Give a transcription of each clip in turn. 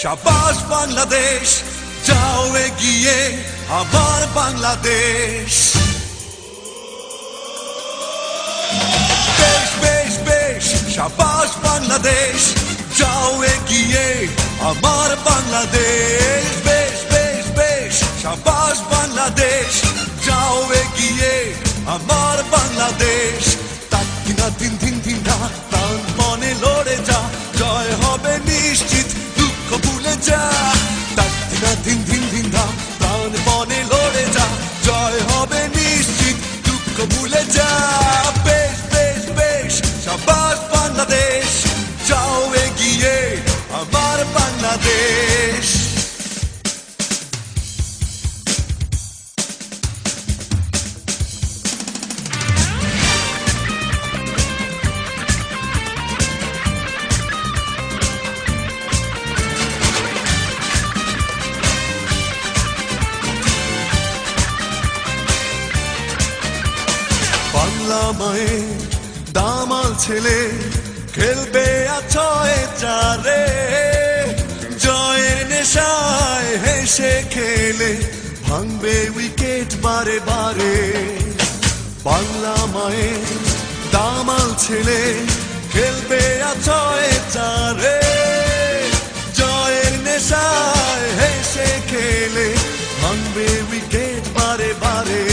শাবাশ বাংলাদেশ, যাও এগিয়ে আমার বাংলাদেশ। বেশ বেশ বেশ, শাবাশ বাংলাদেশ, যাও এগিয়ে আমার বাংলাদেশ। বেশ বেশ বেশ, শাবাশ বাংলাদেশ, যাও এগিয়ে আমার বাংলাদেশ। তাকিনা দিন দিন দিন না, প্রাণ মনে লড়ে যা, জয় হবে নিশ্চিত, দুঃখ ভুলে যা। তাকিনা দিন দিন দিন না, প্রাণ মনে লড়ে যা, জয় হবে নিশ্চিত, দুঃখ ভুলে যা। বেশ বেশ বেশ, শাবাশ বাংলাদেশ, যাও এগিয়ে আমার বাংলাদেশ। বাংলা মায়ের দামাল ছেলে খেলবে আছয় চারে, জয়ের নেশায় হেসে খেলে ভাঙবে উইকেট বারে বারে। বাংলা মায়ের দামাল ছেলে খেলবে আছয় চারে, জয়ের নেশায় হেসে খেলে ভাঙবে উইকেট বারে বারে।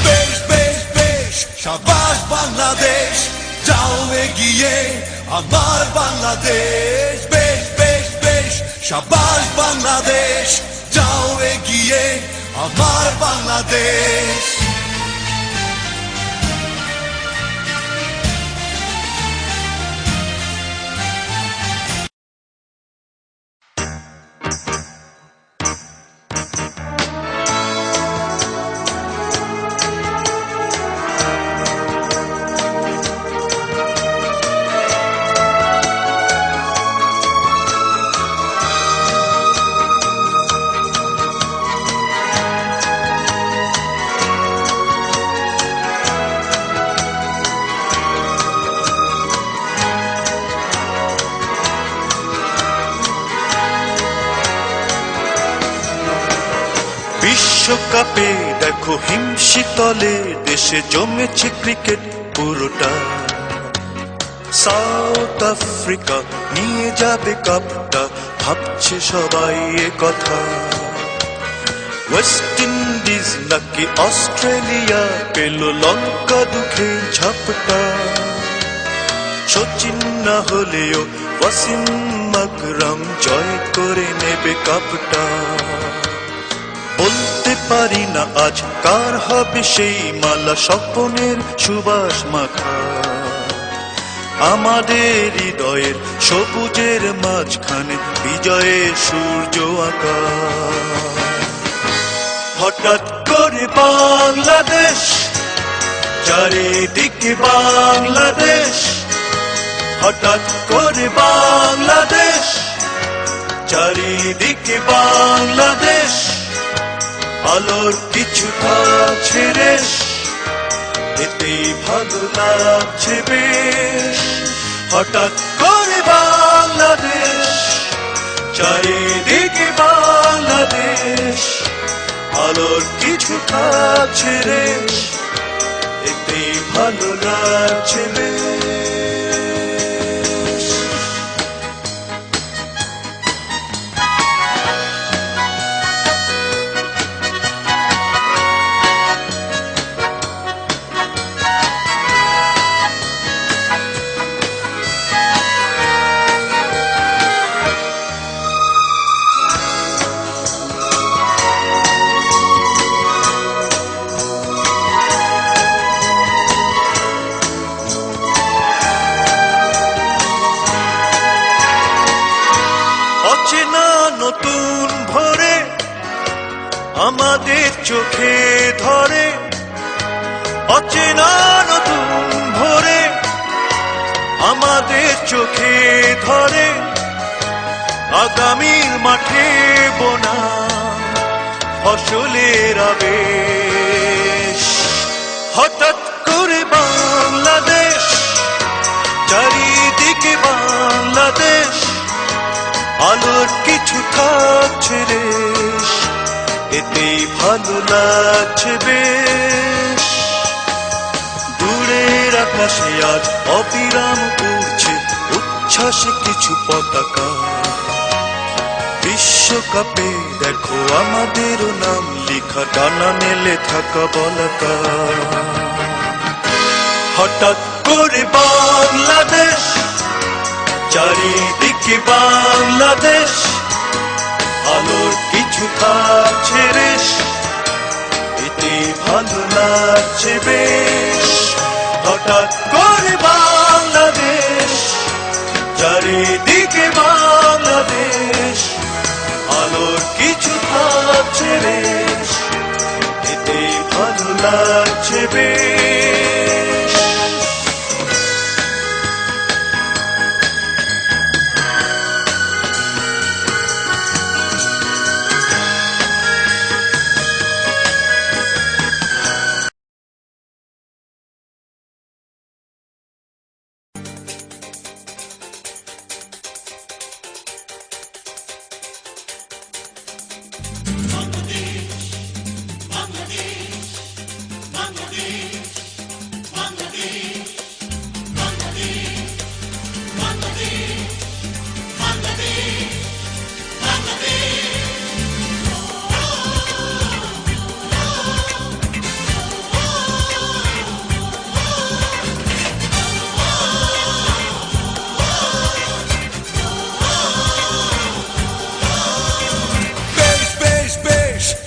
বেশ বেশ বেশ, শাবাশ বাংলাদেশ, যাও এগিয়ে আমার বাংলাদেশ। বেশ বেশ বেশ, শাবাশ বাংলাদেশ, যাও এগিয়ে আমার বাংলাদেশ। বিশ্বকাপে দেখো হিমশীতলে দেশে জমেছে ক্রিকেট পুরোটা। সাউথ আফ্রিকা নিয়ে যাবে কাপটা, ভাবছে সবাই এ কথা। ওয়েস্ট ইন্ডিজ নাকি অস্ট্রেলিয়া পেল লঙ্কা দুঃখে ঝাপটা। সচিন না হলেও ওয়াসিম আকরাম জয় করে নেবে কাপটা। বলতে পারি না আজ কার হবে সেই মালা, স্বপ্নের সুবাস মাখা। আমাদের হৃদয়ের সবুজের মাঝখানে বিজয়ের সূর্য আঁকা। হঠাৎ করে বাংলাদেশ, চারিদিকে বাংলাদেশ। হঠাৎ করে বাংলাদেশ, চারিদিকে বাংলাদেশ। আলোর কিছু কাছে রেশ, এতেই ভালো লাগছে বেশ। হঠাৎ করে বাংলাদেশ, চারিদিকে বাংলাদেশ। আলোর কিছু কাছে রেশ, এতেই ভালো লাগছে বেশ। নতুন ভোরে আমাদের চোখে ধরে, অচেনা নতুন ভোরে আমাদের চোখে ধরে। আগামীর মাঠে বোনা ফসলের আবেশ। হঠাৎ করে বাংলাদেশ, চারিদিকে বাংলাদেশ। আলোর কিছু থাকছে রেশ, এতেই ভালো লাগছে বেশ। দূরের আকাশে আজ অবিরাম উড়ছে উচ্ছ্বাসে কিছু পতাকা। বিশ্বকাপে দেখো আমাদেরও নাম লেখা, ডানা মেলে থাকা বলাকা। হঠাৎ করে বাংলাদেশ, চারিদিকে বাংলাদেশ, আলোর কিছু থাকছে রেশ, এতে ভালো লাগছে বেশ। হঠাৎ করে বাংলাদেশ, চারিদিকে বাংলাদেশ, আলোর কিছু থাকছে রেশ, এতে ভালো লাগছে বেশ।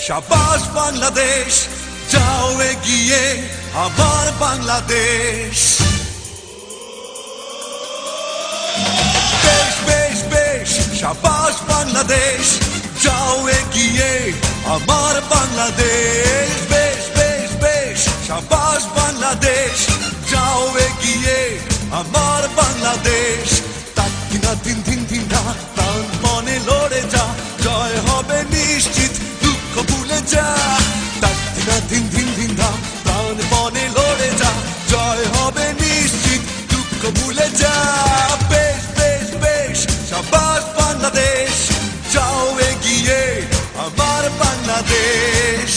শাবাশ বাংলাদেশ, যাও এগিয়ে আমার বাংলাদেশ। বেশ বেশ বেশ শাবাশ বাংলাদেশ, যাও এগিয়ে আমার বাংলাদেশ। বেশ বেশ বেশ শাবাশ বাংলাদেশ, যাও এগিয়ে আমার বাংলাদেশ। তাক দিনা দিন দিন দিন না, প্রাণ মনে লড়ে যা, জয় হবে নিশ্চিত, ভুলে যা। তাক দিনা দিন দিন দিন না, প্রাণ মনে লড়ে যা, জয় হবে নিশ্চিত, দুঃখ ভুলে যা। বেশ বেশ বেশ শাবাশ বাংলাদেশ, যাও এগিয়ে আমার বাংলাদেশ।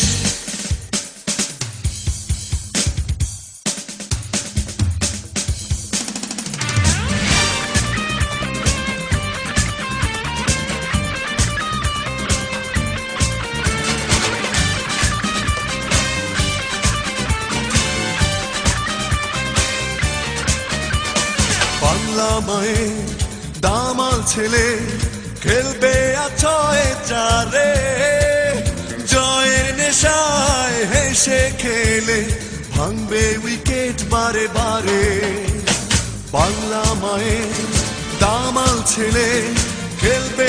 বাংলা মায়ের দামাল ছেলে খেলবে আছয় চারে, জয়ের নেশায় হেসে খেলে ভাঙবে উইকেট বারে বারে। বাংলা মায়ের দামাল ছেলে খেলবে